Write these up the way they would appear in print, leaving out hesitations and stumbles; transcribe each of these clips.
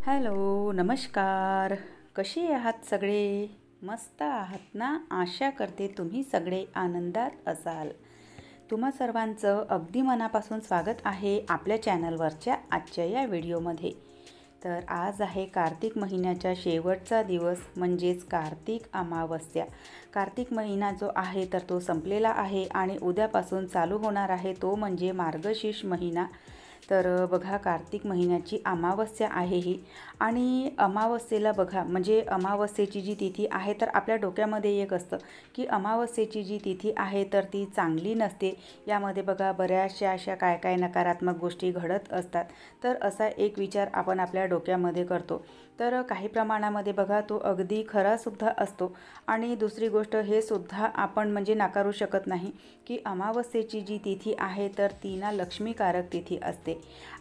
Hello, नमस्कार. कसे आहात सगळे? मस्त आहात ना? आशा करते तुम्ही सगळे आनंदात असाल. तुम्हा सर्वांचं अगदी मनापासून स्वागत आहे आपल्या चॅनलवरच्या आजच्या या व्हिडिओमध्ये. तर आज आहे कार्तिक महिन्याचा शेवटचा दिवस म्हणजेच कार्तिक अमावस्या. कार्तिक महिना जो आहे तर तो संपलेला आहे आणि उद्यापासून चालू होणार आहे तो म्हणजे मार्गशीर्ष महिना. तर बघा कार्तिक महिन्याची अमावस्या आहे ही आणि अमावस्येला बघा म्हणजे अमावस्येची जी तिथी आहे तर आपल्या डोक्यामध्ये एक असतं की अमावस्येची जी तिथी आहे तर ती चांगली नसते. यामध्ये बघा बऱ्याचशा अशा काय काय नकारात्मक गोष्टी घडत असतात. तर असा एक विचार आपण आपल्या डोक्यामध्ये करतो. तर काही प्रमाणामध्ये बघा तो अगदी खरासुद्धा असतो. आणि दुसरी गोष्ट हे सुद्धा आपण म्हणजे नाकारू शकत नाही की अमावस्येची जी तिथी आहे तर ती ना लक्ष्मीकारक तिथी असते.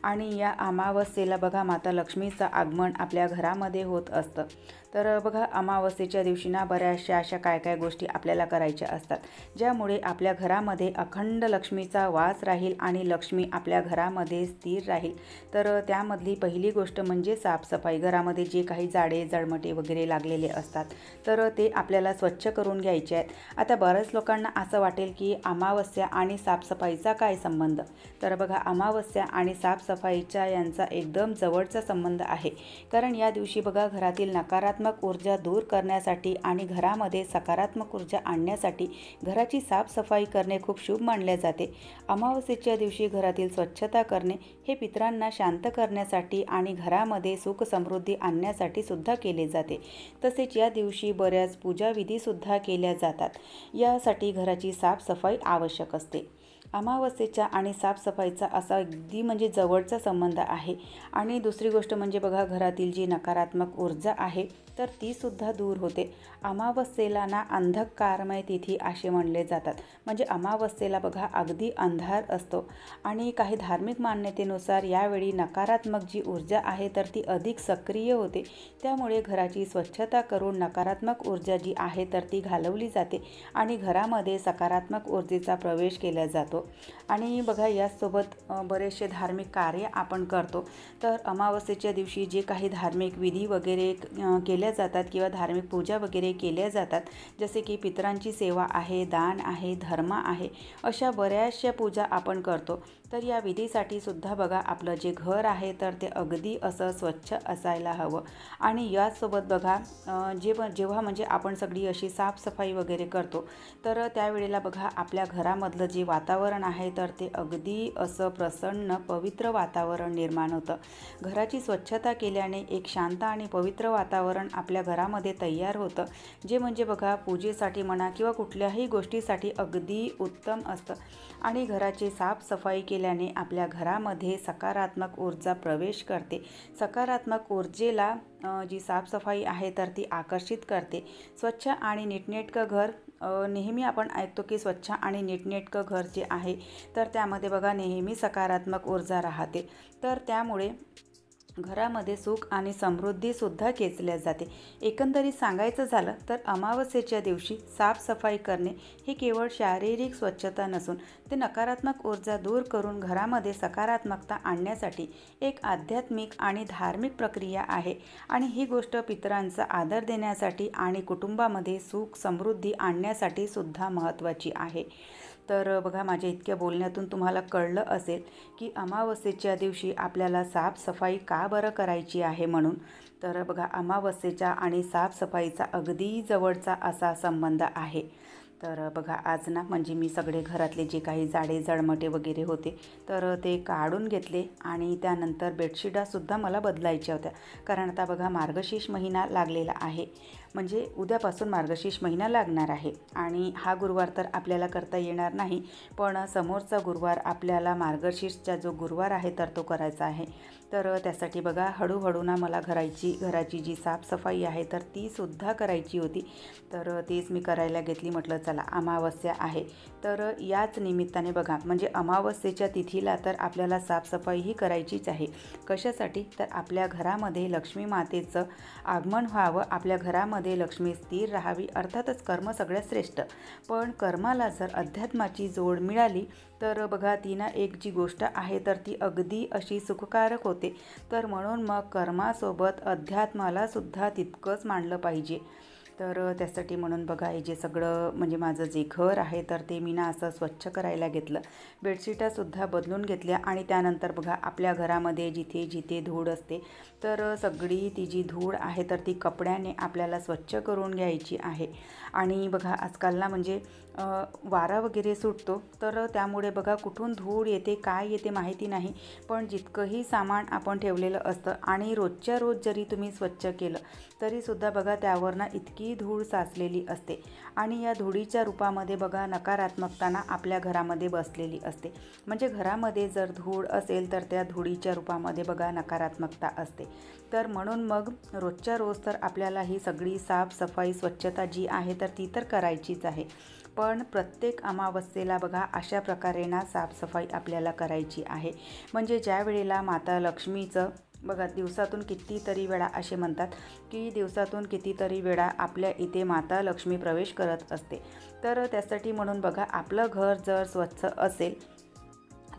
आणि या अमावस्येला बघा माता लक्ष्मीचं आगमन आपल्या घरामध्ये होत असतं. तर बघा अमावस्येच्या दिवशी ना बऱ्याचशा अशा काय काय गोष्टी आपल्याला करायच्या असतात ज्यामुळे आपल्या घरामध्ये अखंड लक्ष्मीचा वास राहील आणि लक्ष्मी आपल्या घरामध्ये स्थिर राहील. तर त्यामधली पहिली गोष्ट म्हणजे साफसफाई. घरामध्ये जे काही जाडे जळमटे वगैरे लागलेले असतात तर ते आपल्याला स्वच्छ करून घ्यायचे आहेत. आता बऱ्याच लोकांना असं वाटेल की अमावस्या आणि साफसफाईचा काय संबंध? तर बघा अमावस्या आणि साफसफाईचा यांचा एकदम जवळचा संबंध आहे. कारण या दिवशी बघा घरातील नकारात्मक ऊर्जा दूर करण्यासाठी आणि घरामध्ये सकारात्मक ऊर्जा आणण्यासाठी घराची साफसफाई करणे खूप शुभ मानले जाते. अमावस्येच्या दिवशी घरातील स्वच्छता करणे हे पितरांना शांत करण्यासाठी आणि घरामध्ये सुख समृद्धी आणण्यासाठी सुद्धा केले जाते. तसेच या दिवशी बऱ्याच पूजाविधीसुद्धा केल्या जातात. यासाठी घराची साफसफाई आवश्यक असते. अमावस्येच्या आणि साफसफाईचा असा अगदी म्हणजे जवळचा संबंध आहे. आणि दुसरी गोष्ट म्हणजे बघा घरातील जी नकारात्मक ऊर्जा आहे तर तीसुद्धा दूर होते. अमावस्येला ना अंधकारमय तिथी असे म्हणले जातात. म्हणजे अमावस्येला बघा अगदी अंधार असतो आणि काही धार्मिक मान्यतेनुसार यावेळी नकारात्मक जी ऊर्जा आहे तर ती अधिक सक्रिय होते. त्यामुळे घराची स्वच्छता करून नकारात्मक ऊर्जा जी आहे तर ती घालवली जाते आणि घरामध्ये सकारात्मक ऊर्जेचा प्रवेश केला जातो. आणि बघा यासोबत बरेचसे धार्मिक कार्य आपण करतो. तर अमावस्येच्या दिवशी जे काही धार्मिक विधी वगैरे केल्या जातात किंवा धार्मिक पूजा वगैरे केल्या जातात जसे की पितरांची सेवा आहे, दान आहे, धर्म आहे, अशा बऱ्याचशा पूजा आपण करतो. तर या विधीसाठी सुद्धा बघा आपलं जे घर आहे तर ते अगदी असं स्वच्छ असायला हवं. आणि यासोबत बघा जेव्हा म्हणजे आपण सगळी अशी साफसफाई वगैरे करतो तर त्यावेळेला बघा आपल्या घरामधलं जे वातावरण आहे तर ते अगदी असं प्रसन्न पवित्र वातावरण निर्माण होतं. घराची स्वच्छता केल्याने एक शांत आणि पवित्र वातावरण आपल्या घरामध्ये तयार होतं. जे म्हणजे बघा पूजेसाठी म्हणा किंवा कुठल्याही गोष्टीसाठी अगदी उत्तम असतं. आणि घराची साफसफाई केल्याने आपल्या घरामध्ये सकारात्मक ऊर्जा प्रवेश करते. सकारात्मक ऊर्जेला जी साफसफाई आहे तर ती आकर्षित करते. स्वच्छ आणि नीटनेटकं घर नेहमी आपण ऐकतो की स्वच्छ आणि नीटनेटकं घर जे आहे तर त्यामध्ये बघा नेहमी सकारात्मक ऊर्जा राहते. तर त्यामुळे घरामध्ये सुख आणि समृद्धीसुद्धा खेचल्या जाते. एकंदरीत सांगायचं झालं तर अमावस्येच्या दिवशी साफसफाई करणे हे केवळ शारीरिक स्वच्छता नसून ते नकारात्मक ऊर्जा दूर करून घरामध्ये सकारात्मकता आणण्यासाठी एक आध्यात्मिक आणि धार्मिक प्रक्रिया आहे. आणि ही गोष्ट पितरांचा आदर देण्यासाठी आणि कुटुंबामध्ये सुख समृद्धी आणण्यासाठी सुद्धा महत्त्वाची आहे. तर बघा माझ्या इतक्या बोलण्यातून तुम्हाला कळलं असेल की अमावस्येच्या दिवशी आपल्याला साफसफाई का बरं करायची आहे म्हणून. तर बघा अमावस्येच्या आणि साफसफाईचा अगदी जवळचा असा संबंध आहे. तर बघा आज ना म्हणजे मी सगळे घरातले जे काही जाडे जळमटे वगैरे होते तर ते काढून घेतले आणि त्यानंतर बेडशीटासुद्धा मला बदलायच्या होत्या. कारण आता बघा मार्गशीर्ष महिना लागलेला आहे. म्हणजे उद्यापासून मार्गशीर्ष महिना लागणार आहे आणि हा गुरुवार तर आपल्याला करता येणार नाही. पण समोरचा गुरुवार आपल्याला मार्गशीर्षचा जो गुरुवार आहे तर तो करायचा आहे. तर त्यासाठी बघा हळूहळू ना मला घराची जी साफसफाई आहे तर तीसुद्धा करायची होती. तर तेच मी करायला घेतली. म्हटलं चला अमावस्या आहे तर याच निमित्ताने बघा म्हणजे अमावस्येच्या तिथीला तर आपल्याला साफसफाईही करायचीच आहे. कशासाठी? तर आपल्या घरामध्ये लक्ष्मी मातेचं आगमन व्हावं, आपल्या घरामध्ये लक्ष्मी स्थिर राहावी. अर्थातच कर्म सगळ्यात श्रेष्ठ, पण कर्माला जर अध्यात्माची जोड मिळाली तर बघा ती ना एक जी गोष्ट आहे तर ती अगदी अशी सुखकारक होते. होते. तर म्हणून मग कर्मासोबत अध्यात्मालासुद्धा तितकंच मानलं पाहिजे. तर त्यासाठी म्हणून बघा हे जे सगळं म्हणजे माझं जे घर आहे तर ते मी ना असं स्वच्छ करायला घेतलं. बेडशीटासुद्धा बदलून घेतल्या आणि त्यानंतर बघा आपल्या घरामध्ये जिथे जिथे धूळ असते तर सगळी ती जी धूळ आहे तर ती कपड्याने आपल्याला स्वच्छ करून घ्यायची आहे. आणि बघा आजकाल ना म्हणजे वारा वगैरे सुटतो तर त्यामुळे बघा कुठून धूळ येते काय येते माहिती नाही, पण जितकंही सामान आपण ठेवलेलं असतं आणि रोजच्या रोज जरी तुम्ही स्वच्छ केलं तरीसुद्धा बघा त्यावर ना इतकी धूळ साचलेली असते आणि या धुळीच्या रूपामध्ये बघा नकारात्मकता ना आपल्या घरामध्ये बसलेली असते. म्हणजे घरामध्ये जर धूळ असेल तर त्या धुळीच्या रूपामध्ये बघा नकारात्मकता असते. तर म्हणून मग रोजच्या रोज तर आपल्याला ही सगळी साफसफाई स्वच्छता जी आहे तर ती तर करायचीच आहे, पण प्रत्येक अमावस्येला बघा अशा प्रकारे ना साफसफाई आपल्याला करायची आहे. म्हणजे ज्या वेळेला माता लक्ष्मीचं बघा दिवसातून कितीतरी वेळा असे म्हणतात की दिवसातून कितीतरी वेळा आपल्या इथे माता लक्ष्मी प्रवेश करत असते. तर त्यासाठी म्हणून बघा आपलं घर जर स्वच्छ असेल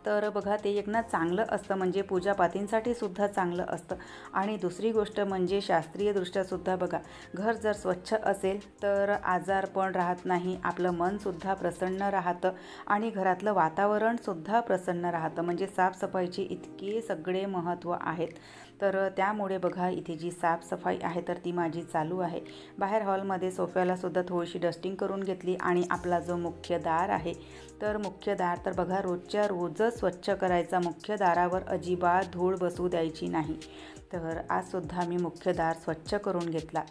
तर बघा ते एक ना चांगलं असतं, म्हणजे पूजापातींसाठी सुद्धा चांगलं असतं. आणि दुसरी गोष्ट म्हणजे शास्त्रीयदृष्ट्यासुद्धा बघा घर जर स्वच्छ असेल तर आजार पण राहत नाही, आपलं मनसुद्धा प्रसन्न राहतं आणि घरातलं वातावरणसुद्धा प्रसन्न राहतं. म्हणजे साफसफाईचे इतके सगळे महत्त्व आहेत. तर त्यामुळे बघा इथे जी साफसफाई आहे तर ती माझी चालू आहे. बाहेर हॉलमध्ये सोफ्यालासुद्धा थोडीशी डस्टिंग करून घेतली आणि आपला जो मुख्य दार आहे तर मुख्य दार तर बघा रोजच्या रोजच स्वच्छ करायचा. मुख्य दारावर अजिबात धूळ बसू द्यायची नाही. तर आजसुद्धा मी मुख्य दार स्वच्छ करून घेतला.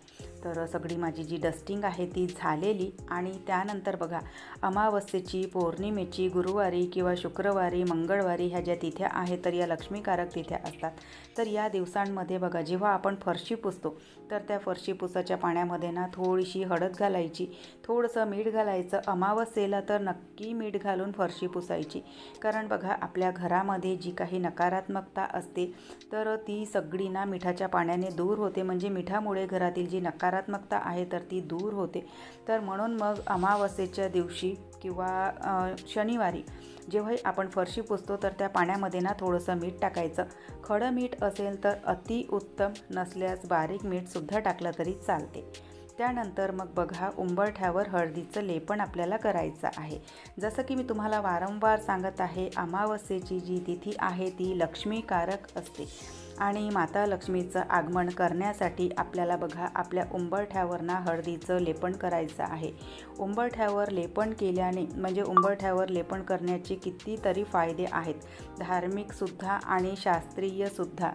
तर सगळी माझी जी डस्टिंग आहे ती झालेली आणि त्यानंतर बघा अमावस्येची, पौर्णिमेची, गुरुवारी किंवा शुक्रवारी, मंगळवारी ह्या ज्या तिथ्या आहेत तर या लक्ष्मीकारक तिथ्या असतात. तर या दिवसांमध्ये बघा जेव्हा आपण फरशी पुसतो तर त्या फरशी पुसाच्या पाण्यामध्ये ना थोडीशी हळद घालायची, थोडंसं मीठ घालायचं. अमावस्येला तर नक्की मीठ घालून फरशी पुसायची, कारण बघा आपल्या घरामध्ये जी काही नकारात्मकता असते तर ती सगळी ना मिठाच्या पाण्याने दूर होते. म्हणजे मिठामुळे घरातील जी नकारात्मकता आहे तर ती दूर होते. तर म्हणून मग अमावस्येच्या दिवशी किंवा शनिवारी जेव्हाही आपण फरशी पुसतो तर त्या पाण्यामध्ये ना थोडंसं मीठ टाकायचं. खडं मीठ असेल तर अतिउत्तम, नसल्यास बारीक मीठसुद्धा टाकलं तरी चालते. त्यानंतर मग बघा उंबरठ्यावर हळदीचं लेपन आपल्याला करायचं आहे. जसं की मी तुम्हाला वारंवार सांगत आहे, अमावस्येची जी तिथी आहे ती लक्ष्मीकारक असते आणि माता लक्ष्मीचं आगमन करण्यासाठी आपल्याला बघा आपल्या उंबरठ्यावर ना हळदीचं लेपन करायचं आहे. उंबरठ्यावर लेपन केल्याने म्हणजे उंबरठ्यावर लेपन करण्याचे कितीतरी फायदे आहेत, धार्मिकसुद्धा आणि शास्त्रीयसुद्धा.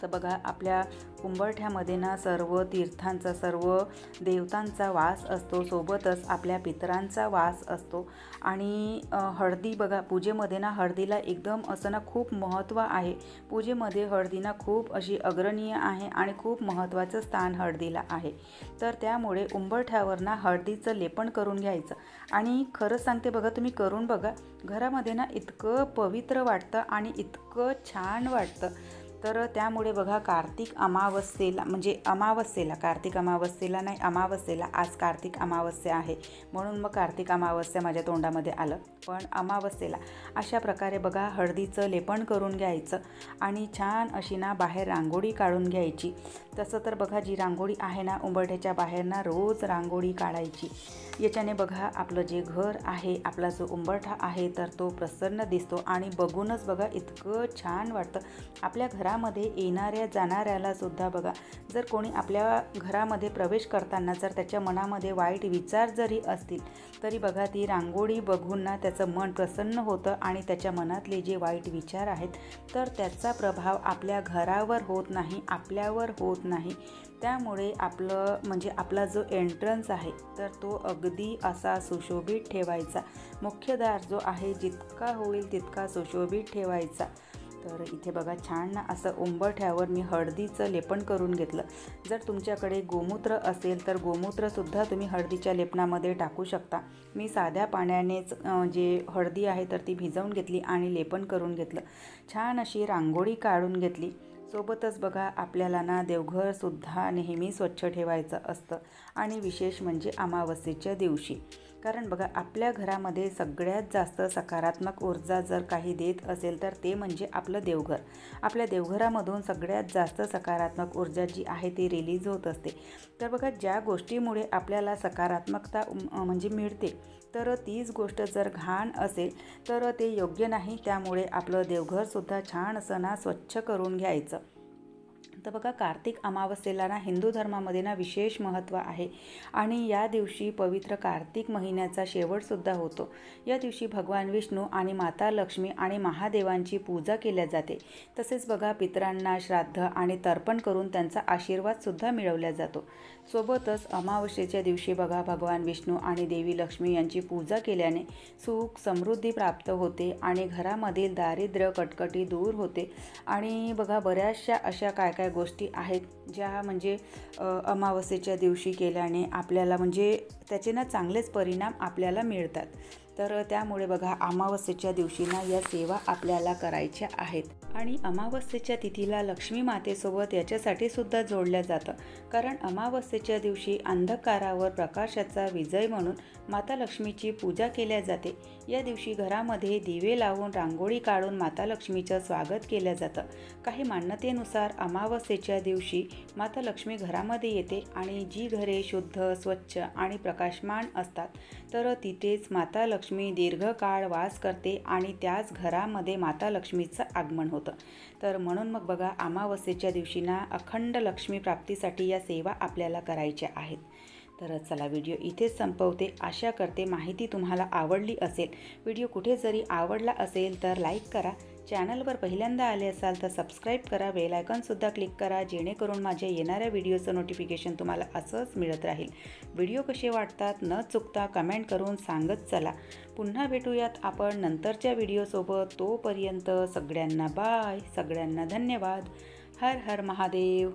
तर बघा आपल्या उंबरठ्यामध्ये ना सर्व तीर्थांचा, सर्व देवतांचा वास असतो, सोबतच आपल्या पितरांचा वास असतो. आणि हळदी बघा पूजेमध्ये ना हळदीला एकदम असं ना खूप महत्त्व आहे. पूजेमध्ये हळदी ना खूप अशी अग्रणीय आहे आणि खूप महत्त्वाचं स्थान हळदीला आहे. तर त्यामुळे उंबरठ्यावर ना हळदीचं लेपन करून घ्यायचं. आणि खरंच सांगते बघा तुम्ही करून बघा, घरामध्ये ना इतकं पवित्र वाटतं आणि इतकं छान वाटतं. तर त्यामुळे बघा कार्तिक अमावस्येला म्हणजे अमावस्येला, कार्तिक अमावस्येला नाही अमावस्येला, आज कार्तिक अमावस्या आहे म्हणून मग कार्तिक अमावस्या माझ्या तोंडामध्ये आलं, पण अमावस्येला अशा प्रकारे बघा हळदीचं लेपन करून घ्यायचं आणि छान अशी ना बाहेर रांगोळी काढून घ्यायची. तसं तर बघा जी रांगोळी आहे ना उंबरठ्याच्या बाहेर ना रोज रांगोळी काढायची. याच्याने बघा आपलं जे घर आहे, आपला जो उंबरठा आहे तर तो प्रसन्न दिसतो आणि बघूनच बघा इतकं छान वाटतं. आपल्या घरामध्ये येणाऱ्या जाणाऱ्याला सुद्धा बघा जर कोणी आपल्या घरामध्ये प्रवेश करताना जर त्याच्या मनामध्ये वाईट विचार जरी असतील तरी बघा ती रांगोळी बघून ना त्याचं मन प्रसन्न होतं आणि त्याच्या मनातले जे वाईट विचार आहेत तर त्याचा प्रभाव आपल्या घरावर होत नाही, आपल्यावर होत नाही. त्यामुळे आपलं म्हणजे आपला जो एंट्रन्स आहे तर तो अगदी असा सुशोभित ठेवायचा. मुख्य दार जो आहे जितका होईल तितका सुशोभित ठेवायचा. तर इथे बघा छान ना असं उंबरठ्यावर मी हळदीचं लेपन करून घेतलं. जर तुमच्याकडे गोमूत्र असेल तर गोमूत्रसुद्धा तुम्ही हळदीच्या लेपनामध्ये टाकू शकता. मी साध्या पाण्यानेच जे हळदी आहे तर ती भिजवून घेतली आणि लेपन करून घेतलं. छान अशी रांगोळी काढून घेतली. सोबतच बघा आपल्याला ना देवघरसुद्धा नेहमी स्वच्छ ठेवायचं असतं आणि विशेष म्हणजे अमावस्येच्या दिवशी. कारण बघा आपल्या घरामध्ये सगळ्यात जास्त सकारात्मक ऊर्जा जर काही देत असेल तर ते म्हणजे आपलं देवघर. आपल्या देवघरामधून सगळ्यात जास्त सकारात्मक ऊर्जा जी आहे ती रिलीज होत असते. तर बघा ज्या गोष्टीमुळे आपल्याला सकारात्मकता म्हणजे मिळते, तर तीच गोष्ट जर घाण असेल तर ते योग्य नाही. त्यामुळे आपलं देवघरसुद्धा छान असं ना स्वच्छ करून घ्यायचं. तर बघा कार्तिक अमावस्येला ना हिंदू धर्मामध्ये ना विशेष महत्त्व आहे आणि या दिवशी पवित्र कार्तिक महिन्याचा शेवटसुद्धा होतो. या दिवशी भगवान विष्णू आणि माता लक्ष्मी आणि महादेवांची पूजा केल्या जाते. तसेच बघा पितरांना श्राद्ध आणि तर्पण करून त्यांचा आशीर्वादसुद्धा मिळवला जातो. सोबतच अमावस्येच्या दिवशी बघा भगवान विष्णू आणि देवी लक्ष्मी यांची पूजा केल्याने सुख समृद्धी प्राप्त होते आणि घरामधील दारिद्र्य कटकटी दूर होते. आणि बघा बऱ्याचशा अशा काय गोष्टी आहेत ज्या म्हणजे अमावस्येच्या दिवशी केल्याने आपल्याला म्हणजे त्याचे ना चांगलेच परिणाम आपल्याला मिळतात. तर त्यामुळे बघा अमावस्येच्या दिवशी ना या सेवा आपल्याला करायच्या आहेत. आणि अमावस्येच्या तिथीला लक्ष्मी मातेसोबत याच्यासाठी सुद्धा जोडल्या जातं, कारण अमावस्येच्या दिवशी अंधकारावर प्रकाशाचा विजय म्हणून माता लक्ष्मीची पूजा केल्या जाते. या दिवशी घरामध्ये दिवे लावून रांगोळी काढून माता लक्ष्मीचं स्वागत केलं जातं. काही मान्यतेनुसार अमावस्येच्या दिवशी माता लक्ष्मी घरामध्ये येते आणि जी घरे शुद्ध स्वच्छ आणि प्रकाशमान असतात तर तिथेच माता लक्ष्मी दीर्घकाळ वास करते आणि त्याच घरामध्ये माता लक्ष्मीचं आगमन होतं. तर म्हणून मग बघा अमावस्येच्या दिवशी ना अखंड लक्ष्मी प्राप्तीसाठी या सेवा आपल्याला करायच्या आहेत. तर चला व्हिडिओ इथेच संपवते. आशा करते माहिती तुम्हाला आवडली असेल. व्हिडिओ कुठे जरी आवडला असेल तर लाईक करा. चॅनलवर पहिल्यांदा आले असाल तर सबस्क्राईब करा. बेल आयकॉनसुद्धा क्लिक करा, जेणेकरून माझ्या येणाऱ्या व्हिडिओचं नोटिफिकेशन तुम्हाला असंच मिळत राहील. व्हिडिओ कसे वाटतात न चुकता कमेंट करून सांगत चला. पुन्हा भेटूयात आपण नंतरच्या व्हिडिओसोबत. तोपर्यंत सगळ्यांना बाय, सगळ्यांना धन्यवाद. हर हर महादेव.